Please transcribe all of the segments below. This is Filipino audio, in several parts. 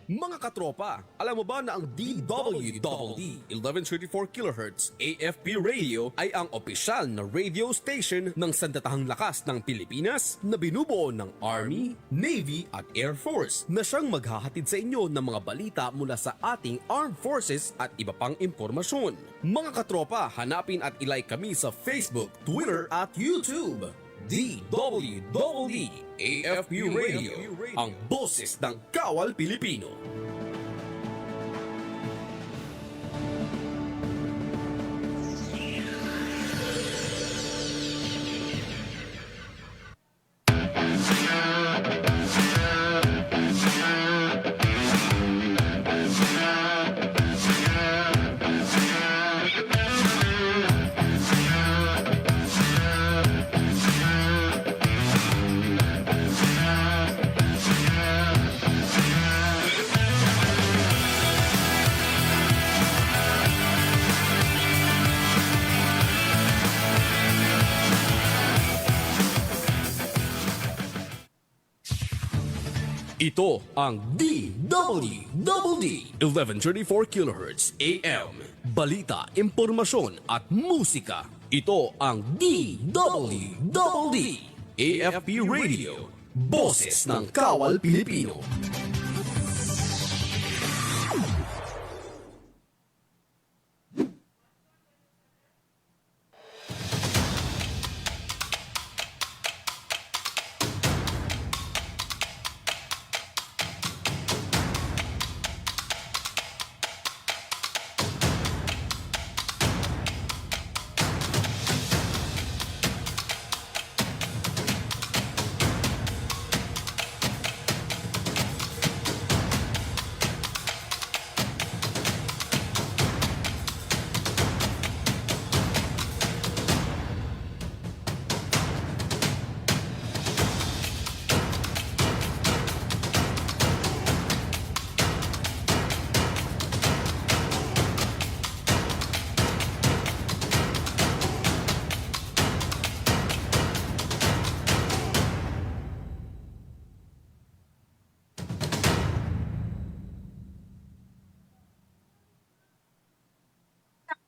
Mga katropa, alam mo ba na ang DWDD 1134 kHz AFP Radio ay ang opisyal na radio station ng sandatahang lakas ng Pilipinas na binubuo ng Army, Navy at Air Force na siyang maghahatid sa inyo ng mga balita mula sa ating Armed Forces at iba pang impormasyon. Mga katropa, hanapin at ilike kami sa Facebook, Twitter at YouTube. DWDD AFP Radio, ang boses ng Kawal Pilipino. Ito ang DWDD 1134 kHz AM. Balita, impormasyon at musika. Ito ang DWDD AFP Radio. Boses ng Kawal Pilipino.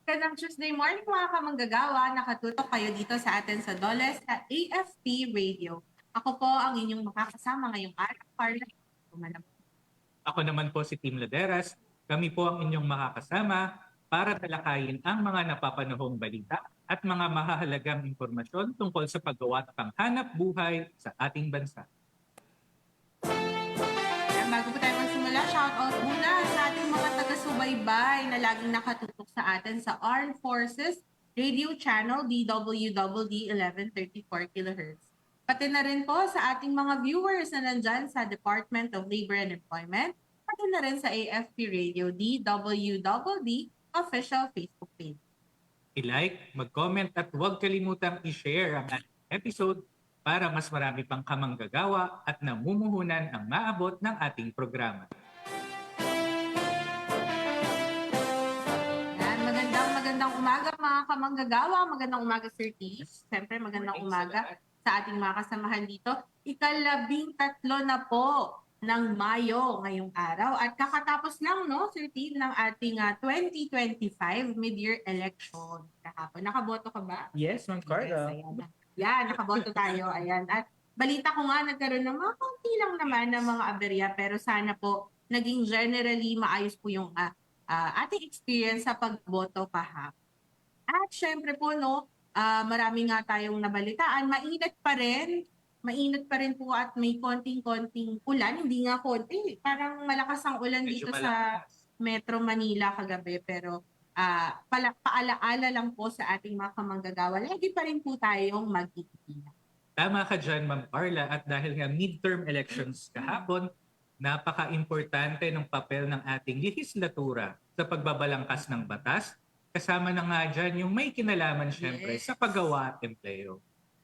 Magandang Tuesday morning mga kamanggagawa. Nakatutok kayo dito sa atin sa Doles at AFP Radio. Ako po ang inyong makakasama ngayong araw, Carla. Ako naman po si Tim Laderas. Kami po ang inyong makakasama para talakayin ang mga napapanahong balita at mga mahahalagang impormasyon tungkol sa paggawa at panghanap buhay sa ating bansa. Bago po tayo magsimula, shoutout muna sa ating mga taga-subaybay na laging nakatutok sa atin sa Armed Forces Radio Channel DWDD 1134 kHz. Pati na rin po sa ating mga viewers na nandyan sa Department of Labor and Employment, pati na rin sa AFP Radio DWDD official Facebook page. I-like, mag-comment at huwag kalimutang i-share ang ating episode para mas marami pang kamanggagawa at namumuhunan ang maabot ng ating programa. Yan, magandang umaga mga kamanggagawa, magandang umaga Sir Tis. Siyempre magandang umaga sa ating mga kasamahan dito. Ika-13 na po ng Mayo ngayong araw at kakatapos lang no Sir Tis ng ating 2025 mid-year election. Kahapon, nakaboto ka ba? Yes, Ma'am Carla. Yes, ayan. Yan, nakaboto tayo. Ayan. At balita ko nga nagkaroon ng mga konti lang naman ng mga aberya pero sana po naging generally maayos po yung ating experience sa pagboto kahapon. At syempre po no, marami nga tayong nabalitaan. Mainit pa rin po at may konting-konting ulan. Hindi nga konti. Parang malakas ang ulan Medyo dito sa Metro Manila kagabi pero paalaala lang po sa ating mga kamanggagawa. Lagi pa rin po tayong mag-iingat. Tama ka dyan, Ma'am Carla. At dahil nga midterm elections kahapon, napaka-importante ng papel ng ating lehislatura sa pagbabalangkas ng batas. Kasama na nga dyan yung may kinalaman syempre sa paggawa at empleo.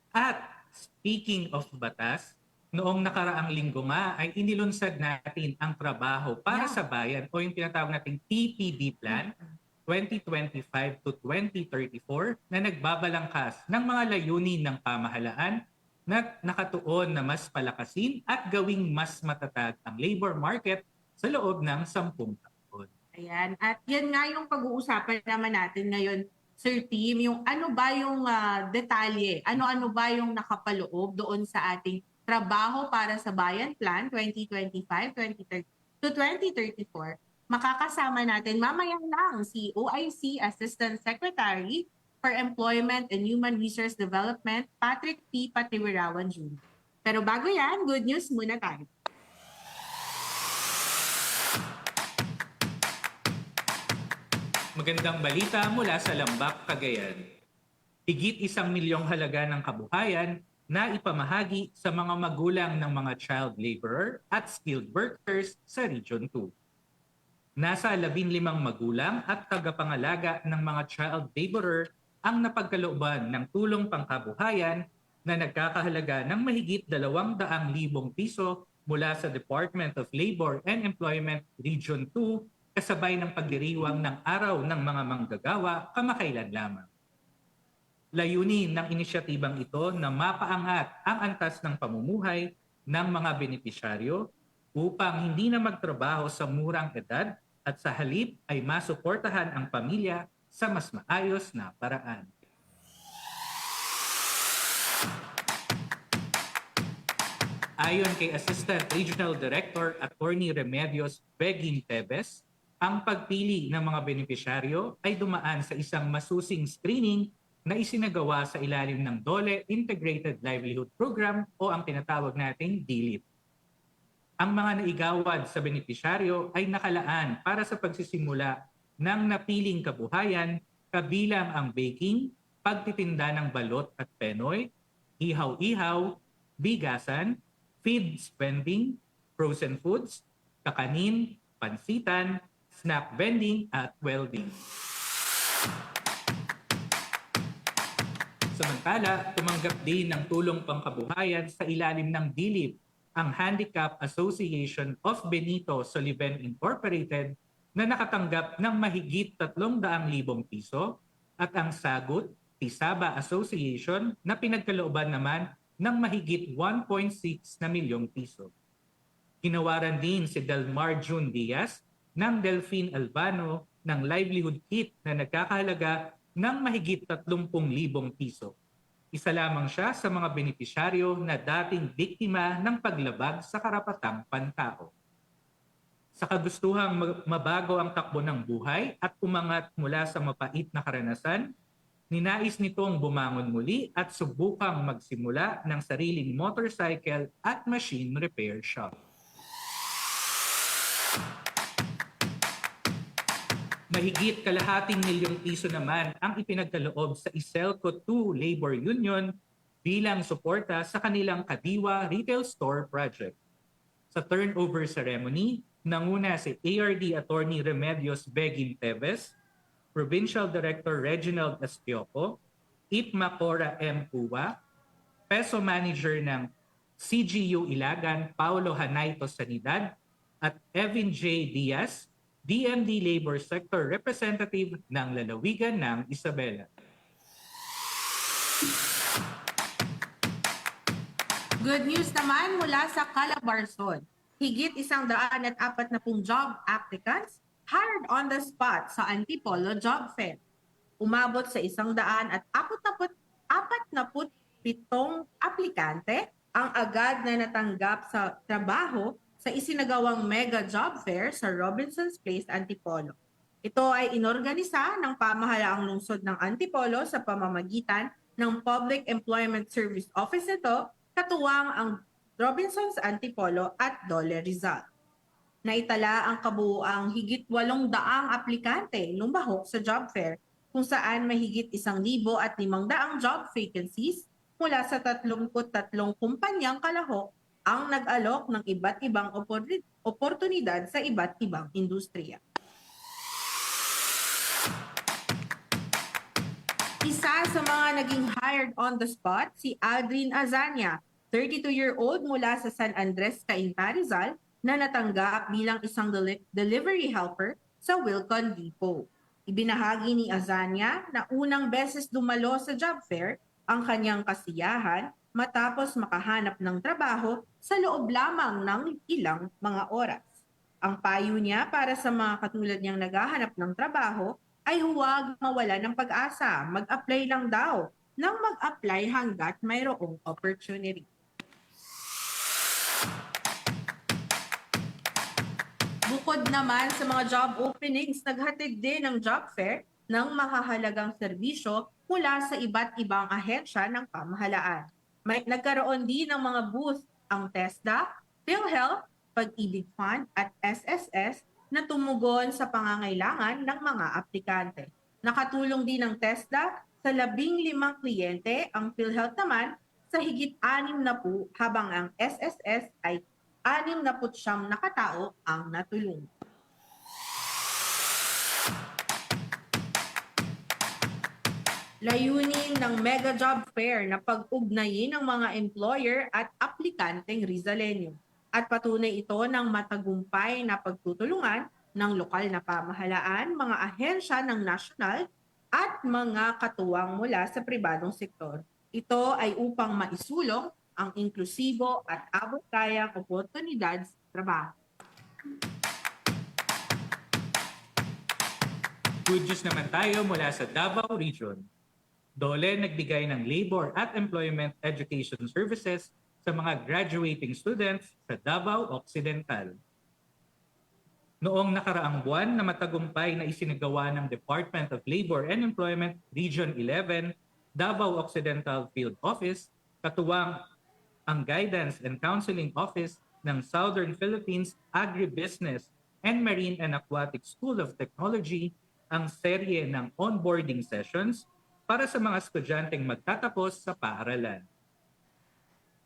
At speaking of batas, noong nakaraang linggo nga ay inilunsad natin ang trabaho para sa bayan o yung tinatawag nating TPD plan 2025 to 2034 na nagbabalangkas ng mga layunin ng pamahalaan na nakatuon na mas palakasin at gawing mas matatag ang labor market sa loob ng 10 taon. Ayan. At yan nga yung pag-uusapan naman natin ngayon, Sir Tim, yung ano ba yung detalye, ano-ano ba yung nakapaloob doon sa ating trabaho para sa Bayan Plan 2025 2030 to 2034. Makakasama natin mamaya lang si OIC Assistant Secretary for Employment and Human Resource Development, Patrick P. Patiwirawan Jr. Pero bago yan, good news muna tayo. Magandang balita mula sa Lambak, Cagayan. Higit 1 milyong halaga ng kabuhayan na ipamahagi sa mga magulang ng mga child laborer at skilled workers sa Region 2. Nasa 15 magulang at tagapangalaga ng mga child laborer ang napagkalooban ng tulong pangkabuhayan na nagkakahalaga ng mahigit 200,000 piso mula sa Department of Labor and Employment Region 2 kasabay ng pagdiriwang ng Araw ng Mga Manggagawa kamakailan lamang. Layunin ng inisyatibang ito na mapaangat ang antas ng pamumuhay ng mga benepisyaryo upang hindi na magtrabaho sa murang edad at sa halip ay masuportahan ang pamilya sa mas maayos na paraan. Ayon kay Assistant Regional Director Attorney Remedios Begin Tebes, ang pagpili ng mga benepisyaryo ay dumaan sa isang masusing screening na isinagawa sa ilalim ng DOLE Integrated Livelihood Program o ang tinatawag nating DLIP. Ang mga naigawad sa benepisyaryo ay nakalaan para sa pagsisimula ng napiling kabuhayan kabilang ang baking, pagtitinda ng balot at penoy, ihaw-ihaw, bigasan, feed spending, frozen foods, kakanin, pansitan, snack vending at welding. Samantala, tumanggap din ng tulong pangkabuhayan sa ilalim ng DILIP ang Handicap Association of Benito Soliven Incorporated na nakatanggap ng mahigit 300,000 piso at ang Sagut Tisaba Association na pinagkalooban naman ng mahigit 1.6 na milyong piso. Ginawaran din si Delmar June Diaz ng Delphine Albano ng livelihood kit na nagkakahalaga ng mahigit 30,000 piso. Isa lamang siya sa mga benepisyaryo na dating biktima ng paglabag sa karapatang pantao. Sa kagustuhang mabago ang takbo ng buhay at umangat mula sa mapait na karanasan, ninais nitong bumangon muli at subukang magsimula ng sariling motorcycle at machine repair shop. Mahigit 250 milyong piso naman ang ipinagkaloob sa Iselco 2 Labor Union bilang suporta sa kanilang Kadiwa Retail Store Project. Sa turnover ceremony, nanguna si ARD Attorney Remedios Begin Tebes, Provincial Director Reginald Astioco, IPMA Cora M. Uwa, Peso Manager ng CGU Ilagan Paulo Hanayto Sanidad at Evan J. Diaz, DMD Labor Sector Representative ng Lalawigan ng Isabela. Good news naman mula sa Calabarzon. Higit 140 job applicants hired on the spot sa Antipolo Job Fair. Umabot sa 147 aplikante ang agad na natanggap sa trabaho sa isinagawang mega job fair sa Robinson's Place, Antipolo. Ito ay inorganisa ng pamahalaang lungsod ng Antipolo sa pamamagitan ng Public Employment Service Office nito, katuwang ang Robinson's Antipolo at Dole Rizal. Naitala ang kabuuang higit 800 aplikante lumahok sa job fair kung saan mahigit 1,500 job vacancies mula sa 33 kumpanyang kalahok ang nag-alok ng iba't ibang oportunidad sa iba't ibang industriya. Isa sa mga naging hired on the spot, si Aldrin Azania, 32-year-old mula sa San Andres, Cainta, Rizal, na natanggap bilang isang delivery helper sa Wilcon Depot. Ibinahagi ni Azania na unang beses dumalo sa job fair ang kanyang kasiyahan matapos makahanap ng trabaho sa loob lamang ng ilang mga oras. Ang payo niya para sa mga katulad niyang naghahanap ng trabaho ay huwag mawala ng pag-asa. Mag-apply lang daw nang mag-apply hanggat mayroong opportunity. Bukod naman sa mga job openings, naghatid din ng job fair ng makahalagang serbisyo mula sa iba't ibang ahensya ng pamahalaan. Nagkaroon din ng mga booth ang TESDA, PhilHealth, Pag-ibig Fund at SSS na tumugon sa pangangailangan ng mga aplikante. Nakatulong din ang TESDA sa 15 kliyente, ang PhilHealth naman sa higit 60 habang ang SSS ay 69 na katao ang natulungan. Layunin ng Mega Job Fair na pag-ugnayin ng mga employer at aplikanteng Rizaleño at patunay ito ng matagumpay na pagtutulungan ng lokal na pamahalaan, mga ahensya ng nasyonal at mga katuwang mula sa pribadong sektor. Ito ay upang maisulong ang inklusibo at abot-kayang oportunidad sa trabaho. Good news naman tayo mula sa Davao Region. DOLE nagbigay ng labor at employment education services sa mga graduating students sa Davao Occidental. Noong nakaraang buwan na matagumpay na isinagawa ng Department of Labor and Employment Region 11, Davao Occidental Field Office, katuwang ang Guidance and Counseling Office ng Southern Philippines Agribusiness and Marine and Aquatic School of Technology ang serye ng onboarding sessions para sa mga estudyanteng magtatapos sa paaralan.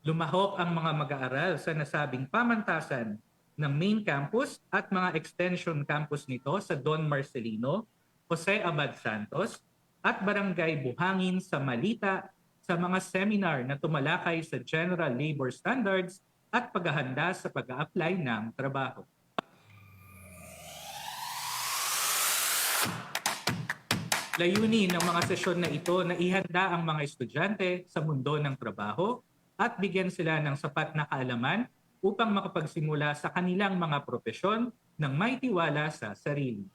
Lumahok ang mga mag-aaral sa nasabing pamantasan ng main campus at mga extension campus nito sa Don Marcelino, Jose Abad Santos at Barangay Buhangin sa Malita sa mga seminar na tumalakay sa General Labor Standards at paghahanda sa pag-a-apply ng trabaho. Layunin ng mga sesyon na ito na ihanda ang mga estudyante sa mundo ng trabaho at bigyan sila ng sapat na kaalaman upang makapagsimula sa kanilang mga propesyon ng may tiwala sa sarili.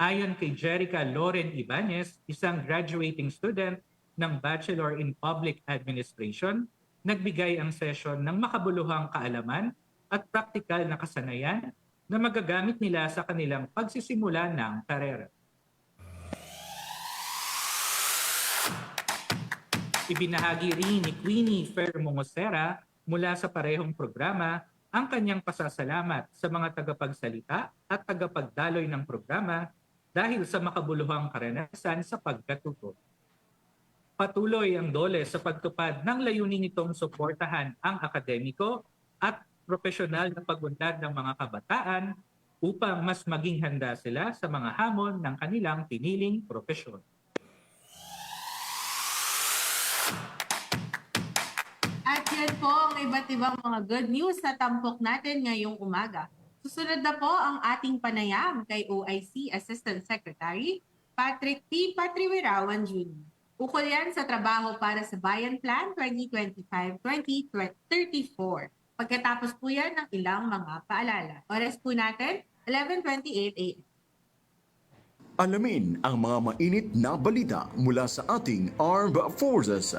Ayon kay Jerica Loren Ibanez, isang graduating student ng Bachelor in Public Administration, nagbigay ang session ng makabuluhang kaalaman at praktikal na kasanayan na magagamit nila sa kanilang pagsisimula ng karera. Ibinahagi rin ni Queenie Fermongosera mula sa parehong programa ang kanyang pasasalamat sa mga tagapagsalita at tagapagdaloy ng programa dahil sa makabuluhang karanasan sa pagkatuto. Patuloy ang DOLE sa pagtupad ng layunin nitong suportahan ang akademiko at profesional na pagunlad ng mga kabataan upang mas maging handa sila sa mga hamon ng kanilang piniling propesyon. At yan po ang iba't ibang mga good news na tampok natin ngayong umaga. Susunod na po ang ating panayam kay OIC Assistant Secretary Patrick P. Patriwirawan Jr. Ukol yan sa trabaho para sa Bayan Plan 2025-2034. Pagkatapos po yan ng ilang mga paalala. Oras po natin, 11:28 a.m. Alamin ang mga mainit na balita mula sa ating Armed Forces.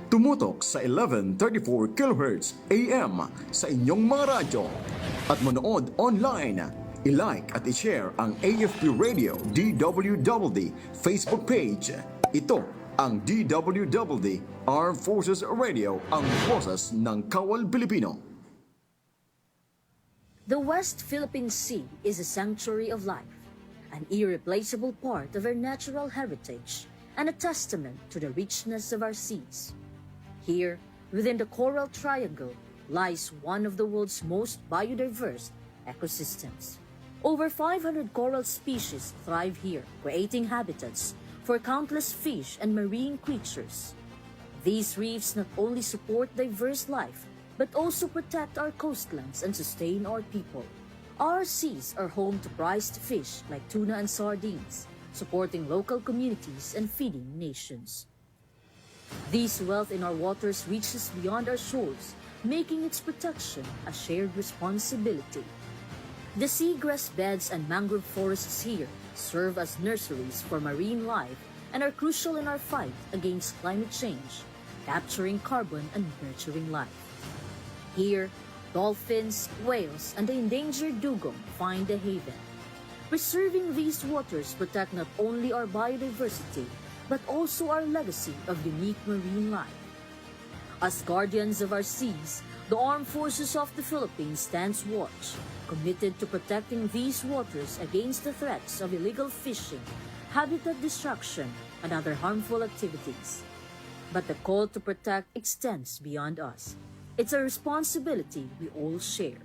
Tumutok sa 1134 kHz AM sa inyong mga radyo at manood online. I-like at i-share ang AFP Radio DWWD Facebook page. Ito ang DWWD Armed Forces Radio, ang boses ng Kawal Pilipino. The West Philippine Sea is a sanctuary of life, an irreplaceable part of our natural heritage, and a testament to the richness of our seas. Here, within the Coral Triangle, lies one of the world's most biodiverse ecosystems. Over 500 coral species thrive here, creating habitats for countless fish and marine creatures. These reefs not only support diverse life, but also protect our coastlands and sustain our people. Our seas are home to prized fish like tuna and sardines, supporting local communities and feeding nations. This wealth in our waters reaches beyond our shores, making its protection a shared responsibility. The seagrass beds and mangrove forests here serve as nurseries for marine life and are crucial in our fight against climate change, capturing carbon and nurturing life. Here, dolphins, whales, and the endangered dugong find a haven. Preserving these waters protect not only our biodiversity, but also our legacy of unique marine life. As guardians of our seas, the Armed Forces of the Philippines stands watch, committed to protecting these waters against the threats of illegal fishing, habitat destruction, and other harmful activities. But the call to protect extends beyond us. It's a responsibility we all share.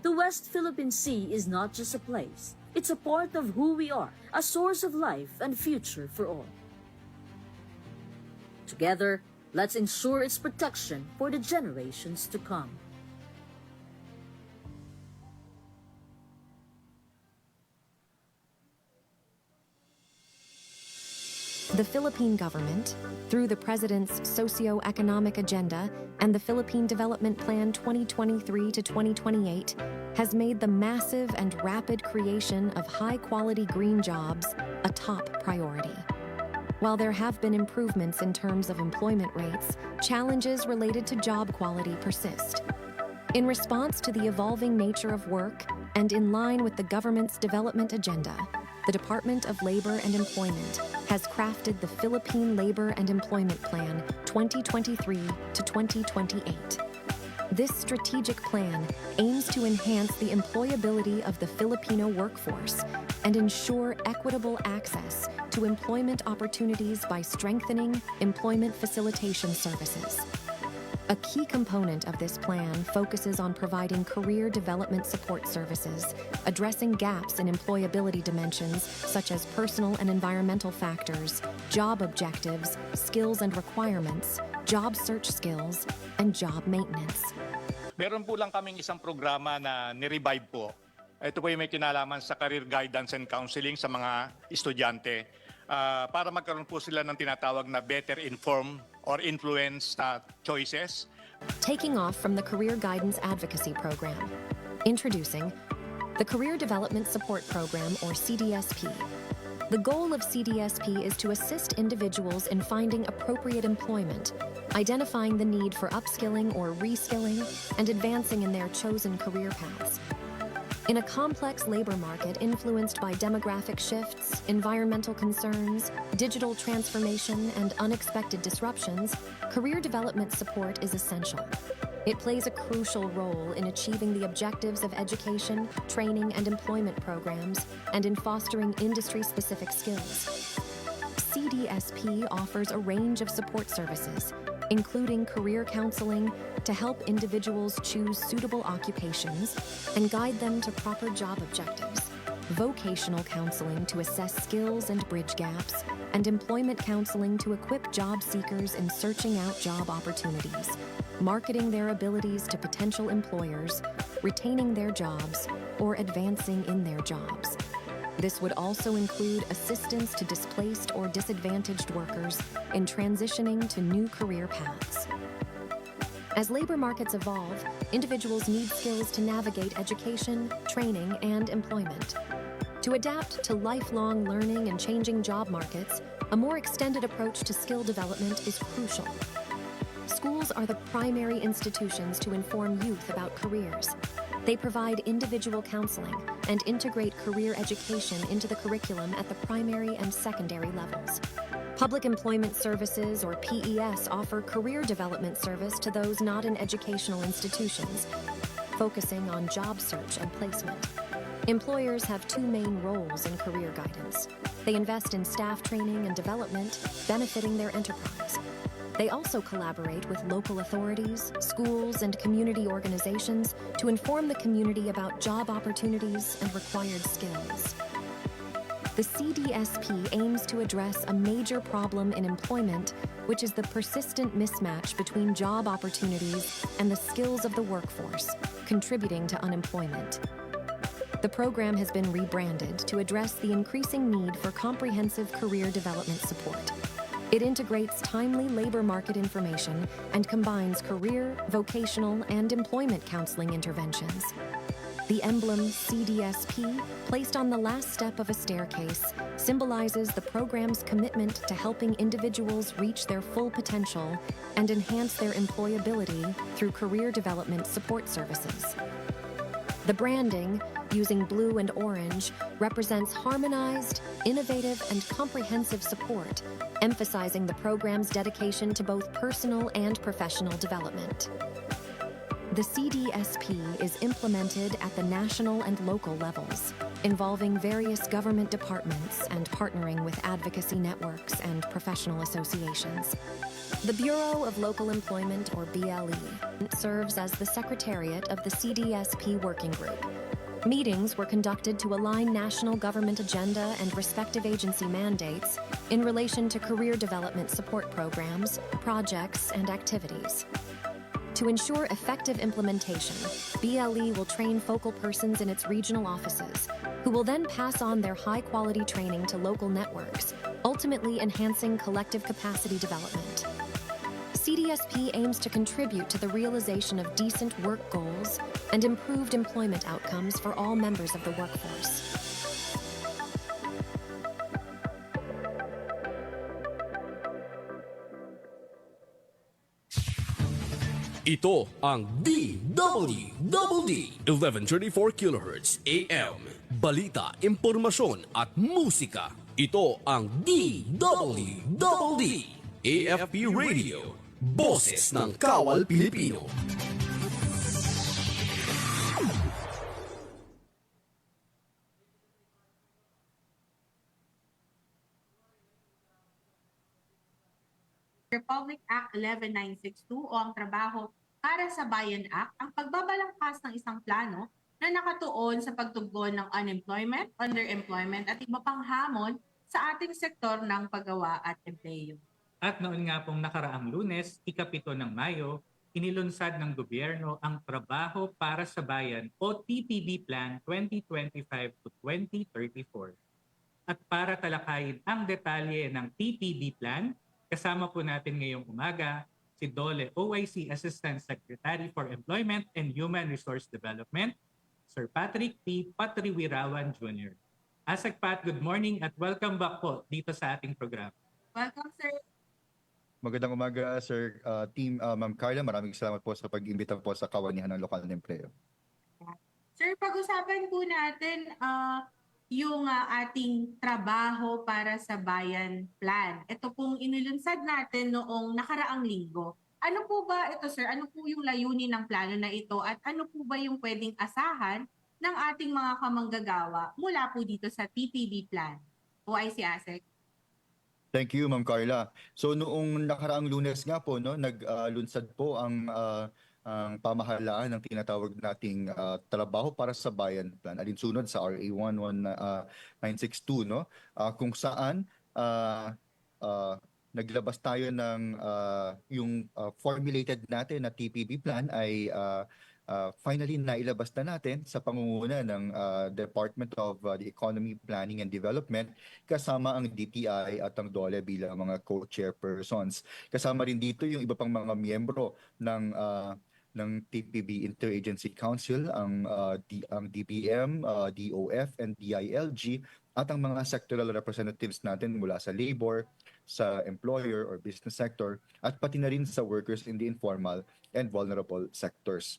The West Philippine Sea is not just a place. It's a part of who we are, a source of life and future for all. Together, let's ensure its protection for the generations to come. The Philippine government, through the President's socio-economic agenda and the Philippine Development Plan 2023 to 2028, has made the massive and rapid creation of high-quality green jobs a top priority. While there have been improvements in terms of employment rates, challenges related to job quality persist. In response to the evolving nature of work and in line with the government's development agenda, the Department of Labor and Employment has crafted the Philippine Labor and Employment Plan 2023 to 2028. This strategic plan aims to enhance the employability of the Filipino workforce and ensure equitable access to employment opportunities by strengthening employment facilitation services. A key component of this plan focuses on providing career development support services, addressing gaps in employability dimensions such as personal and environmental factors, job objectives, skills and requirements, job search skills, and job maintenance. Meron po lang kaming isang programa na ni-revive po. Ito po yung may kinalaman sa career guidance and counseling sa mga estudyante para magkaroon po sila ng tinatawag na better informed or influenced choices. Taking off from the Career Guidance Advocacy Program. Introducing the Career Development Support Program, or CDSP. The goal of CDSP is to assist individuals in finding appropriate employment, identifying the need for upskilling or reskilling, and advancing in their chosen career paths. In a complex labor market influenced by demographic shifts, environmental concerns, digital transformation, and unexpected disruptions, career development support is essential. It plays a crucial role in achieving the objectives of education, training, and employment programs, and in fostering industry-specific skills. CDSP offers a range of support services, including career counseling to help individuals choose suitable occupations and guide them to proper job objectives, vocational counseling to assess skills and bridge gaps, and employment counseling to equip job seekers in searching out job opportunities, marketing their abilities to potential employers, retaining their jobs, or advancing in their jobs. This would also include assistance to displaced or disadvantaged workers in transitioning to new career paths. As labor markets evolve, individuals need skills to navigate education, training, and employment. To adapt to lifelong learning and changing job markets, a more extended approach to skill development is crucial. Schools are the primary institutions to inform youth about careers. They provide individual counseling and integrate career education into the curriculum at the primary and secondary levels. Public Employment Services, or PES, offer career development service to those not in educational institutions, focusing on job search and placement. Employers have two main roles in career guidance. They invest in staff training and development, benefiting their enterprise. They also collaborate with local authorities, schools, and community organizations to inform the community about job opportunities and required skills. The CDSP aims to address a major problem in employment, which is the persistent mismatch between job opportunities and the skills of the workforce, contributing to unemployment. The program has been rebranded to address the increasing need for comprehensive career development support. It integrates timely labor market information and combines career, vocational, and employment counseling interventions. The emblem CDSP, placed on the last step of a staircase, symbolizes the program's commitment to helping individuals reach their full potential and enhance their employability through career development support services. The branding, using blue and orange, represents harmonized, innovative, and comprehensive support, emphasizing the program's dedication to both personal and professional development. The CDSP is implemented at the national and local levels, involving various government departments and partnering with advocacy networks and professional associations. The Bureau of Local Employment, or BLE, serves as the secretariat of the CDSP working group. Meetings were conducted to align national government agenda and respective agency mandates in relation to career development support programs, projects, and activities. To ensure effective implementation, BLE will train focal persons in its regional offices, who will then pass on their high-quality training to local networks, ultimately enhancing collective capacity development. CDSP aims to contribute to the realization of decent work goals and improved employment outcomes for all members of the workforce. Ito ang DWDD 1134 kHz AM. Balita, impormasyon at musika. Ito ang DWDD AFP Radio. Boses ng Kawal Pilipino. Republic Act 11962 o ang Trabaho para sa Bayan Act ang pagbabalangkas ng isang plano na nakatuon sa pagtugon ng unemployment, underemployment at iba pang hamon sa ating sektor ng paggawa at empleyo. At noon nga pong nakaraang Lunes, ika-7 ng Mayo, inilunsad ng gobyerno ang Trabaho para sa Bayan o TPB Plan 2025 to 2034. At para talakayin ang detalye ng TPB Plan, kasama po natin ngayong umaga si Dole OIC Assistant Secretary for Employment and Human Resource Development, Sir Patrick P. Patriwirawan Jr. Asek Pat, good morning at welcome back po dito sa ating program. Welcome, sir. Magandang umaga, Sir Team Ma'am Carla. Maraming salamat po sa pag-imbita po sa Kawanihan ng Lokal na Empleo. Sir, pag-usapan po natin yung ating Trabaho para sa Bayan Plan. Ito pong inilunsad natin noong nakaraang linggo. Ano po ba ito, sir? Ano po yung layunin ng plano na ito at ano po ba yung pwedeng asahan ng ating mga kamanggagawa mula po dito sa TPB Plan? OIC ASEC. Thank you, Ma'am Carla. So noong nakaraang Lunes nga po, no, naglunsad po ang pamahalaan ng tinatawag nating Trabaho para sa Bayan Plan, alinsunod sa RA 11962, no, kung saan naglabas tayo ng yung formulated natin na TPB Plan ay finally nailabas na natin sa pangunguna ng Department of the Economy, Planning and Development kasama ang DTI at ang DOLE bilang mga co-chairpersons. Kasama rin dito yung iba pang mga miyembro ng TPB Interagency Council, ang DBM, DOF, and DILG, at ang mga sectoral representatives natin mula sa labor, sa employer or business sector, at pati na rin sa workers in the informal and vulnerable sectors.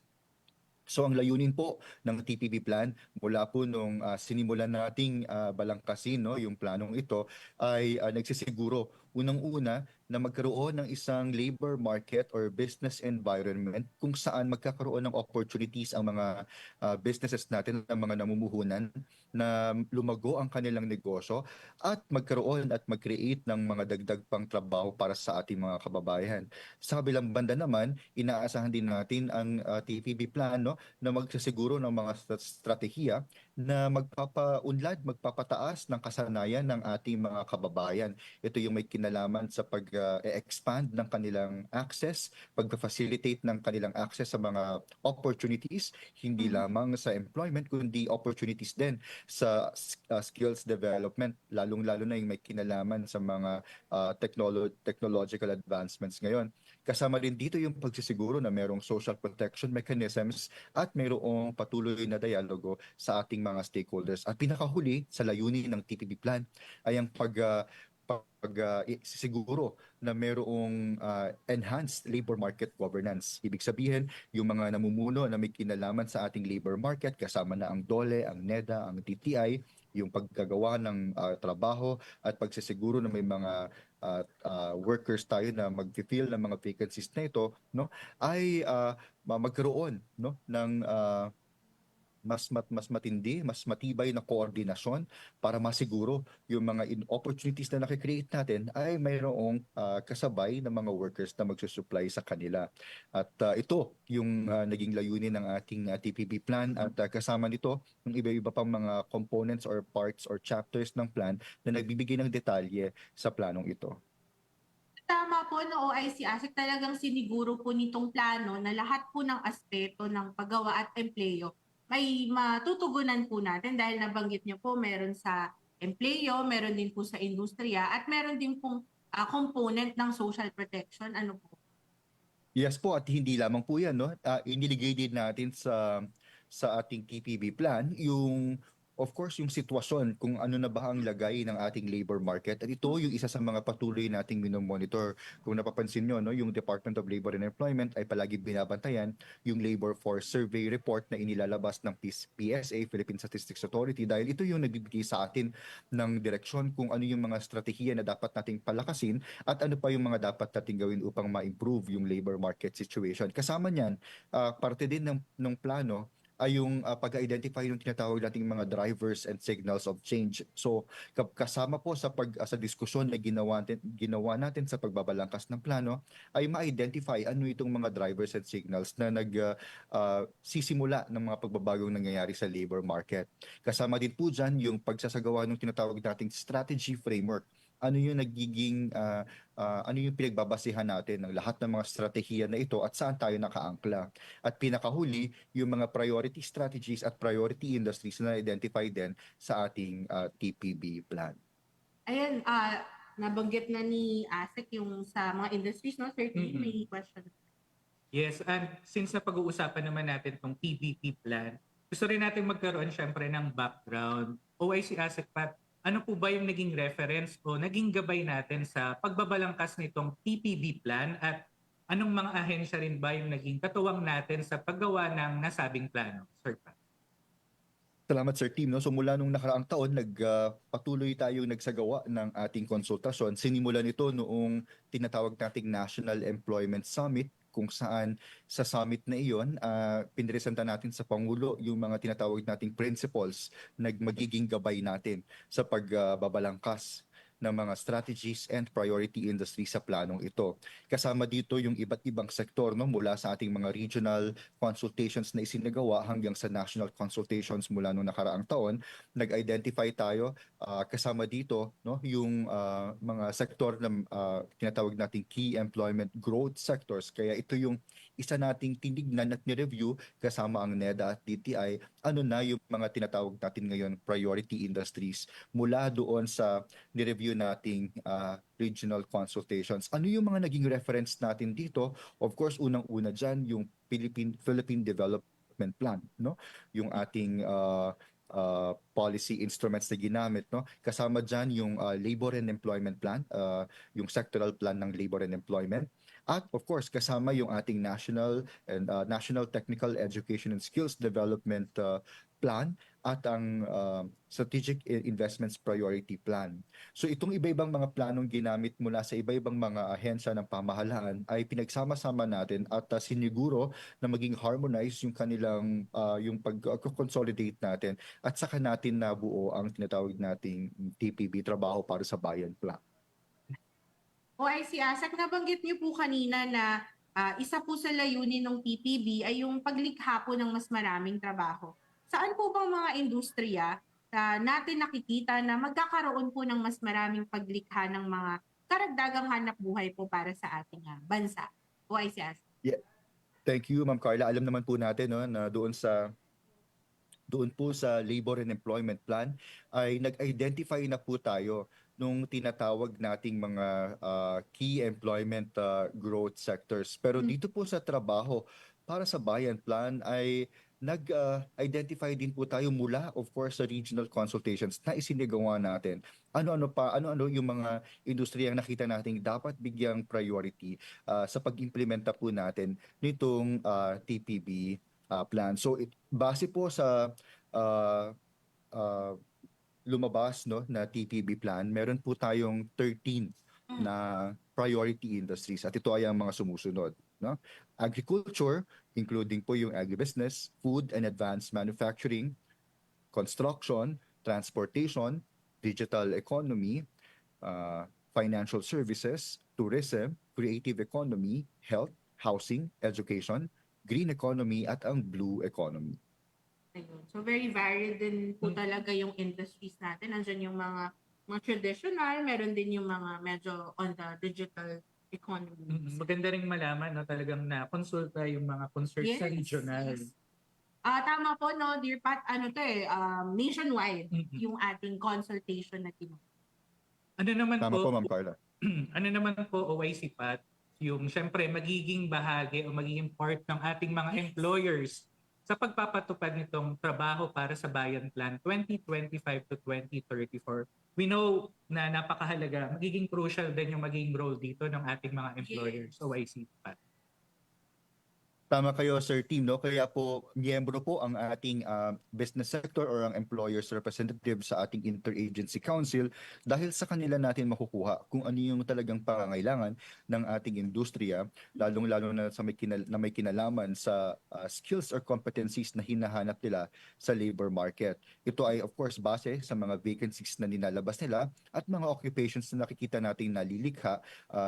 So ang layunin po ng TPB Plan mula po nung sinimulan nating balangkasin, no, yung planong ito ay nagsisiguro unang-una na magkaroon ng isang labor market or business environment kung saan magkakaroon ng opportunities ang mga businesses natin, ang mga namumuhunan na lumago ang kanilang negosyo at magkaroon at mag-create ng mga dagdag pang trabaho para sa ating mga kababayan. Sa kabilang banda naman, inaasahan din natin ang TPB Plan, no, na magsasiguro ng mga strategiya na magpapaunlad, magpapataas ng kasanayan ng ating mga kababayan. Ito yung may kinalaman sa pag-expand ng kanilang access, pag-facilitate ng kanilang access sa mga opportunities, hindi lamang sa employment, kundi opportunities din sa skills development, lalong-lalo na yung may kinalaman sa mga technological advancements ngayon. Kasama rin dito yung pagsisiguro na merong social protection mechanisms at mayroong patuloy na dialogo sa ating mga stakeholders. At pinakahuli sa layunin ng TPB plan ay ang siguro na mayroong enhanced labor market governance. Ibig sabihin, yung mga namumuno na may kinalaman sa ating labor market, kasama na ang DOLE, ang NEDA, ang DTI, yung paggagawa ng trabaho at pagsisiguro na may mga workers tayo na mag-fill ng mga vacancies na ito, no, ay magkaroon, no, ng mas matindi, mas matibay na koordinasyon para masiguro yung mga opportunities na nakikreate natin ay mayroong kasabay ng mga workers na magsusupply sa kanila. At ito yung naging layunin ng ating TPB plan at kasama nito yung iba-iba pang mga components or parts or chapters ng plan na nagbibigay ng detalye sa planong ito. Tama po, no, OIC ASEC, talagang siniguro po nitong plano na lahat po ng aspeto ng paggawa at empleyo may matutugunan po natin dahil nabanggit niyo po meron sa empleyo, meron din po sa industriya at meron din pong component ng social protection. Ano po? Yes po, at hindi lamang po yan, no? Iniligay din natin sa ating TPB plan yung of course yung sitwasyon kung ano na ba ang lagay ng ating labor market. At ito yung isa sa mga patuloy nating minomonitor. Kung napapansin nyo, no, yung Department of Labor and Employment ay palagi binabantayan yung labor force survey report na inilalabas ng PSA, Philippine Statistics Authority, dahil ito yung nagbibigay sa atin ng direksyon kung ano yung mga strategiya na dapat nating palakasin at ano pa yung mga dapat nating gawin upang ma-improve yung labor market situation. Kasama niyan, parte din ng plano ay yung pag-identify ng tinatawag nating mga drivers and signals of change. So kasama po sa diskusyon na ginawa natin sa pagbabalangkas ng plano ay ma-identify ano itong mga drivers and signals na sisimula ng mga pagbabagong nangyayari sa labor market. Kasama din po dyan yung pagsasagawa ng tinatawag nating strategy framework. Ano yung ano yung pinagbabasihan natin ng lahat ng mga strategiya na ito at saan tayo nakaangkla. At pinakahuli, yung mga priority strategies at priority industries na identify din sa ating TPB plan. Ayan, nabanggit na ni ASEC yung sa mga industries, no? Sir T, may question. Yes, and since na pag-uusapan naman natin itong TPP plan, gusto rin natin magkaroon syempre ng background. OIC ASEC Pat, ano po ba yung naging reference o naging gabay natin sa pagbabalangkas nitong TPB plan at anong mga ahensya rin ba yung naging katuwang natin sa paggawa ng nasabing plano, Sir Pat? Salamat Sir Tim. No? So mula nung nakaraang taon, patuloy tayong nagsagawa ng ating konsultasyon. Sinimulan ito noong tinatawag nating National Employment Summit kung saan sa summit na iyon, pinresenta natin sa Pangulo yung mga tinatawag nating principles na magiging gabay natin sa pagbabalangkas ng mga strategies and priority industry sa planong ito. Kasama dito yung iba't ibang sektor, no, mula sa ating mga regional consultations na isinagawa hanggang sa national consultations mula noong nakaraang taon. Nag-identify tayo, kasama dito, no, yung mga sektor na tinatawag nating key employment growth sectors. Kaya ito yung isa nating tinignan at ni-review kasama ang NEDA at DTI, ano na yung mga tinatawag natin ngayon priority industries mula doon sa ni-review nating regional consultations. Ano yung mga naging reference natin dito? Of course, unang-una dyan yung Philippine Development Plan, no? Yung ating policy instruments na ginamit, no? Kasama dyan yung Labor and Employment Plan, yung sectoral plan ng Labor and Employment. At of course, kasama yung ating National Technical Education and Skills Development Plan at ang Strategic Investments Priority Plan. So itong iba-ibang mga planong ginamit mula sa iba-ibang mga ahensya ng pamahalaan ay pinagsama-sama natin at siniguro na maging harmonize yung kanilang yung pag-consolidate natin at saka natin nabuo ang tinatawag nating TPB, Trabaho para sa Bayan Plan. OIC ASEC, nabanggit niyo po kanina na isa po sa layunin ng TPB ay yung paglikha po ng mas maraming trabaho. Saan po bang mga industriya natin nakikita na magkakaroon po ng mas maraming paglikha ng mga karagdagang hanap buhay po para sa ating bansa? OIC ASEC. Yeah. Thank you, Ma'am Carla. Alam naman po natin, no, na doon po sa Labor and Employment Plan ay nag-identify na po tayo nung tinatawag nating mga key employment growth sectors. Pero dito po sa trabaho para sa Bayan Plan ay nag-identify din po tayo mula, of course, sa regional consultations na isinagawa natin. Ano-ano yung mga industriyang nakita nating dapat bigyang priority sa pag-implementa po natin nitong TPB plan. So, base po sa uh, uh, lumabas na TPB plan, meron po tayong 13 na priority industries at ito ay ang mga sumusunod, no? Agriculture, including po yung agribusiness, food and advanced manufacturing, construction, transportation, digital economy, financial services, tourism, creative economy, health, housing, education, green economy at ang blue economy. Ayun. So very varied din po talaga yung industries natin. Nandiyan yung mga traditional, meron din yung mga medyo on the digital economy. Maganda ring malaman, no, talagang na-consulta yung mga concerned sa regional. Yes. Tama po, no, Dear Pat, nationwide yung ating consultation na tinatawag. Ano naman Tama po, Ma'am Carla. ano naman po, OIC Pat, yung syempre magiging bahagi o magiging part ng ating mga employers sa pagpapatupad nitong trabaho para sa Bayan Plan 2025 to 2034. We know na napakahalaga, magiging crucial din yung magiging role dito ng ating mga employers, OIC Pat. Tama kayo, Sir Team, no? Kaya po, miyembro po ang ating business sector or ang employers representative sa ating interagency council dahil sa kanila natin makukuha kung ano yung talagang pangangailangan ng ating industriya, lalong-lalo na sa may kinalaman sa skills or competencies na hinahanap nila sa labor market. Ito ay of course base sa mga vacancies na nilalabas nila at mga occupations na nakikita nating nalilikha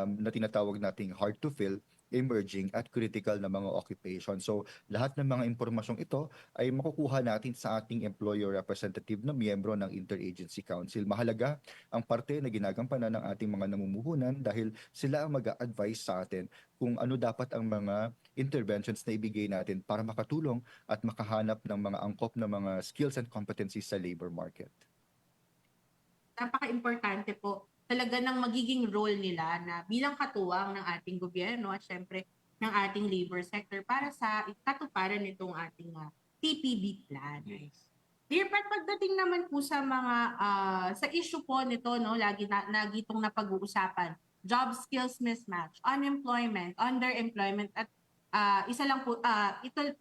na tinatawag nating hard to fill, emerging at critical na mga occupation. So lahat ng mga impormasyong ito ay makukuha natin sa ating employer representative na miyembro ng Interagency Council. Mahalaga ang parte na ginagampanan ng ating mga namumuhunan dahil sila ang mag-a-advise sa atin kung ano dapat ang mga interventions na ibigay natin para makatulong at makahanap ng mga angkop na mga skills and competencies sa labor market. Napaka-importante po talaga ng magiging role nila na bilang katuwang ng ating gobyerno at syempre ng ating labor sector para sa katuparan nitong ating TPB plan. Yes. Dear Pat, pagdating naman po sa mga sa issue po nito, no, lagi itong napag-uusapan, job skills mismatch, unemployment, underemployment at ito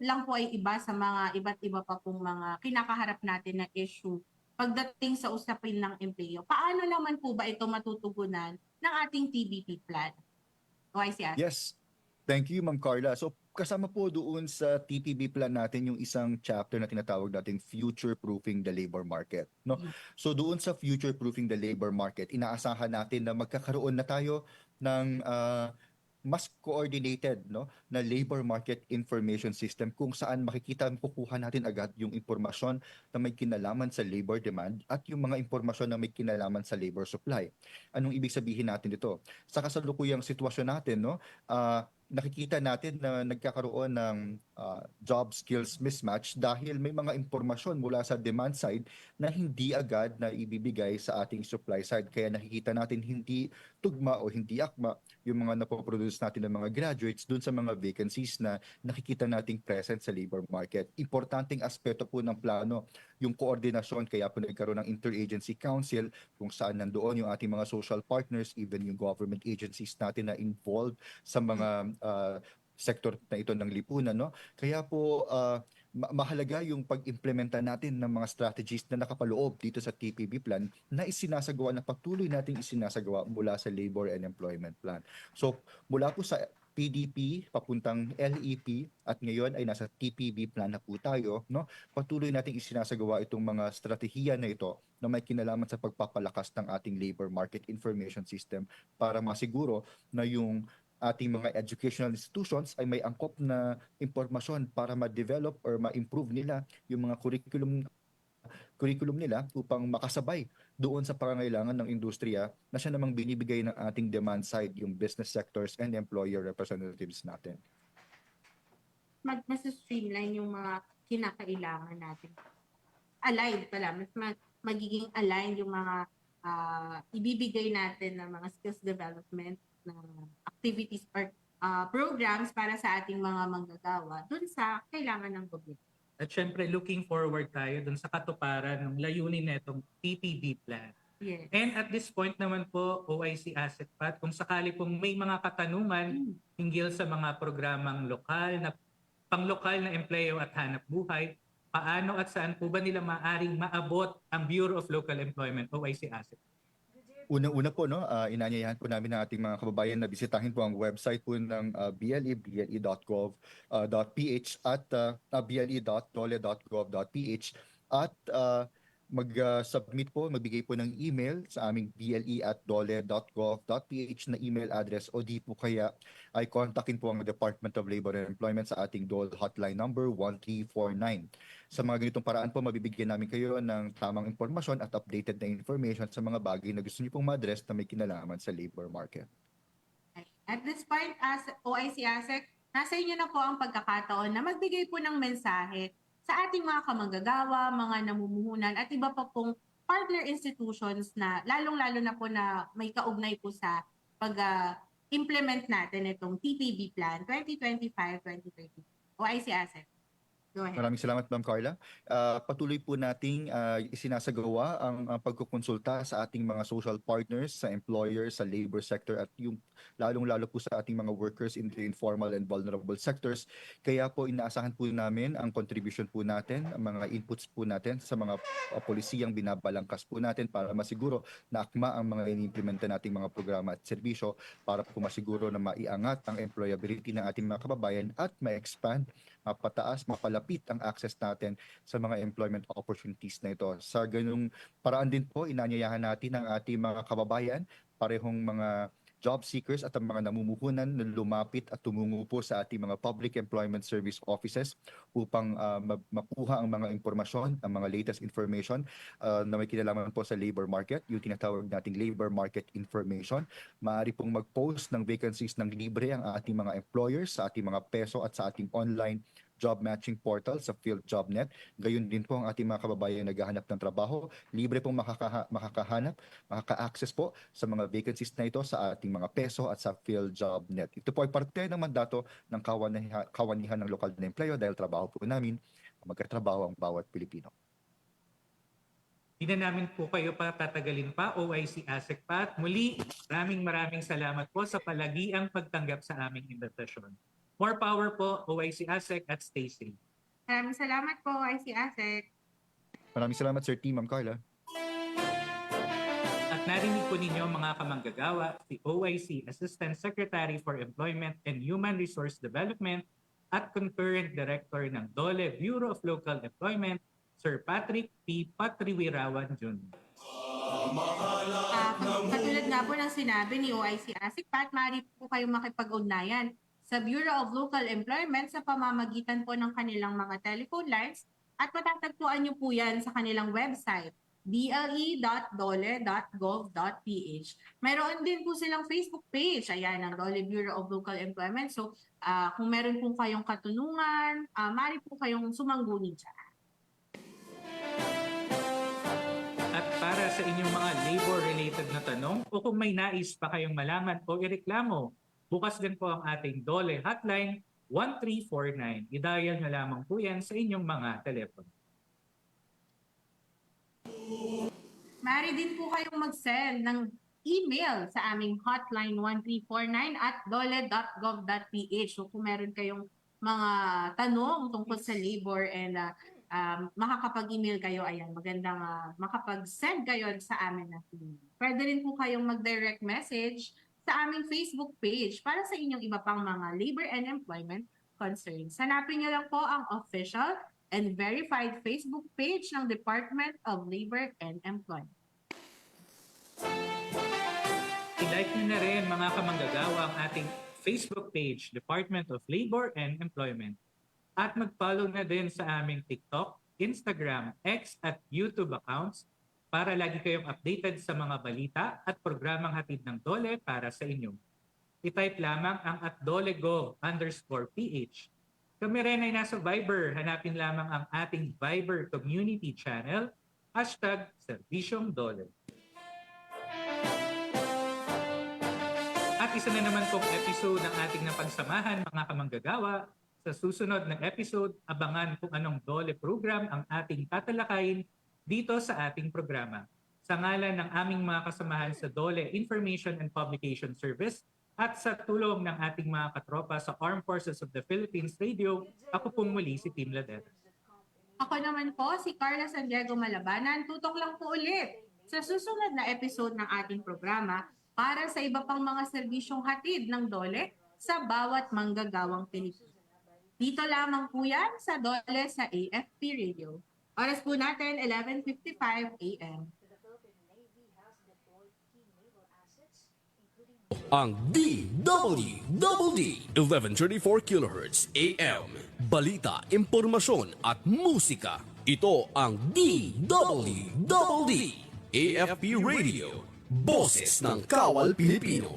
lang po ay iba sa mga iba't iba pa pong mga kinakaharap natin na issue pagdating sa usapin ng empleo. Paano naman po ba ito matutugunan ng ating TBP plan? OIC. Yes. Thank you, Ma'am Carla. So kasama po doon sa TPB plan natin yung isang chapter na tinatawag nating future-proofing the labor market, no? So doon sa future-proofing the labor market, inaasahan natin na magkakaroon na tayo ng mas coordinated, no, na labor market information system kung saan makukuha natin agad yung impormasyon na may kinalaman sa labor demand at yung mga impormasyon na may kinalaman sa labor supply. Anong ibig sabihin natin dito? Sa kasalukuyang sitwasyon natin, no, nakikita natin na nagkakaroon ng job skills mismatch dahil may mga impormasyon mula sa demand side na hindi agad na ibibigay sa ating supply side. Kaya nakikita natin hindi tugma o hindi akma yung mga napoproduce natin ng mga graduates dun sa mga vacancies na nakikita nating present sa labor market. Importanteng aspeto po ng plano yung koordinasyon, kaya po nagkaroon ng interagency council kung saan nandoon yung ating mga social partners, even yung government agencies natin na involved sa mga sektor na ito ng lipunan, no? Kaya po mahalaga yung pag-implementa natin ng mga strategies na nakapaloob dito sa TPB plan na isinasagawa, na patuloy nating isinasagawa mula sa labor and employment plan. So mula po sa PDP papuntang LEP at ngayon ay nasa TPB plan na po tayo, no? Patuloy nating isinasagawa itong mga strategiya na ito na may kinalaman sa pagpapalakas ng ating labor market information system para masiguro na yung ating mga educational institutions ay may angkop na impormasyon para ma-develop or ma-improve nila yung mga curriculum nila upang makasabay doon sa pangangailangan ng industriya na siya namang binibigay ng ating demand side, yung business sectors and employer representatives natin. Mas streamline yung mga kinakailangan natin. Aligned pala, magiging aligned yung mga ibibigay natin ng mga skills development na activities or programs para sa ating mga manggagawa dun sa kailangan ng gobyerno. At syempre, looking forward tayo dun sa katuparan ng layunin netong TPB plan. Yes. And at this point naman po, OIC ASECPAT, kung sakali pong may mga katanungan hinggil sa mga programang panglokal na empleo at hanap buhay, paano at saan po ba nila maaring maabot ang Bureau of Local Employment, OIC ASEC? Unang-una po, no, inanyayahan po namin ng ating mga kababayan na bisitahin po ang website po ng BLE, ble.gov.ph at ble.dole.gov.ph at mag-submit po, magbigay po ng email sa aming ble@dole.gov.ph na email address o di po kaya ay kontakin po ang Department of Labor and Employment sa ating DOLE hotline number 1349. Sa mga ganitong paraan po, mabibigyan namin kayo ng tamang impormasyon at updated na information sa mga bagay na gusto niyo pong ma-address na may kinalaman sa labor market. At this point, as OIC ASEC, nasa inyo na po ang pagkakataon na magbigay po ng mensahe sa ating mga kamanggagawa, mga namumuhunan at iba pa pong partner institutions na lalong-lalo na po na may kaugnay po sa pag-implement natin itong TPB Plan 2025-2030. OIC ASEC. Go ahead. Maraming salamat, Ma'am Carla. Patuloy po nating isinasagawa ang pagkukonsulta sa ating mga social partners, sa employers, sa labor sector at yung lalong-lalo po sa ating mga workers in the informal and vulnerable sectors. Kaya po inaasahan po namin ang contribution po natin, ang mga inputs po natin sa mga polisiyang binabalangkas po natin para masiguro na akma ang mga inimplementa nating mga programa at serbisyo para po masiguro na maiangat ang employability ng ating mga kababayan at ma-expand, mapataas, mapalapit ang access natin sa mga employment opportunities na ito. Sa ganung paraan din po, inanyayahan natin ang ating mga kababayan, parehong mga job seekers at ang mga namumuhunan na lumapit at tumungo po sa ating mga public employment service offices upang makuha ang mga impormasyon, ang mga latest information na may kinalaman po sa labor market, yung tinatawag nating labor market information. Maaari pong mag-post ng vacancies ng libre ang ating mga employers sa ating mga peso at sa ating online job matching portal sa PhilJobNet. Gayon din po ang ating mga kababayan naghahanap ng trabaho. Libre pong makaka-access po sa mga vacancies na ito sa ating mga peso at sa PhilJobNet. Ito po ay parte ng mandato ng kawanihan ng lokal na empleo dahil trabaho po namin magkatrabaho ang bawat Pilipino. Hindi na namin po kayo patatagalin pa, OIC ASECPAT. Muli, maraming salamat po sa palagiang pagtanggap sa aming invitasyon. More power po, OIC ASEC at stay safe. Maraming salamat po, OIC ASEC. Maraming salamat, Sir T. Ma'am Carla. At narinig po ninyo mga kamanggagawa, si OIC Assistant Secretary for Employment and Human Resource Development at Concurrent Director ng DOLE Bureau of Local Employment, Sir Patrick P. Patriwirawan Jr. Katulad nga po ng sinabi ni OIC ASECPAT, maaari po kayong makipag-ugnayan sa Bureau of Local Employment sa pamamagitan po ng kanilang mga telephone lines at matatagpuan nyo po yan sa kanilang website ble.dole.gov.ph. Mayroon din po silang Facebook page, ayan, ang Dole Bureau of Local Employment. So, kung meron po kayong katanungan, maaari po kayong sumangguni dyan. At para sa inyong mga labor-related na tanong o kung may nais pa kayong malaman o ireklamo, bukas din po ang ating DOLE hotline 1349. I-dial nyo lamang po yan sa inyong mga telepono. Maaari din po kayong mag-send ng email sa aming hotline 1349 at dole.gov.ph. So kung meron kayong mga tanong tungkol sa labor and makakapag-email kayo, ayan, magandang makapag-send kayo sa amin na email. Pwede rin po kayong mag-direct message sa aming Facebook page para sa inyong iba pang mga labor and employment concerns. Hanapin niyo lang po ang official and verified Facebook page ng Department of Labor and Employment. I-like nyo na rin mga kamanggagawa ang ating Facebook page, Department of Labor and Employment. At mag-follow na din sa aming TikTok, Instagram, X at YouTube accounts para lagi kayong updated sa mga balita at programang hatid ng DOLE para sa inyo. I-type lamang ang @dolegov_ph. Kami rin ay nasa Viber. Hanapin lamang ang ating Viber community channel, #Serbisyong Dole. isa na naman pong episode ng ating napagsamahan mga kamanggagawa. Sa susunod na episode, abangan kung anong DOLE program ang ating tatalakayin dito sa ating programa. Sa ngalan ng aming mga kasamahan sa DOLE Information and Publication Service at sa tulong ng ating mga katropa sa Armed Forces of the Philippines Radio, ako pong muli si Tim Lader. Ako naman po, si Carla San Diego Malabanan. Tutok lang po ulit sa susunod na episode ng ating programa para sa iba pang mga serbisyong hatid ng DOLE sa bawat manggagawang Pilipino. Dito lamang po yan sa DOLE sa AFP Radio. Oras po natin, 11:55 a.m. Ang DWDD 1134 kHz AM. Balita, impormasyon at musika. Ito ang DWDD AFP Radio. Boses ng Kawal Pilipino.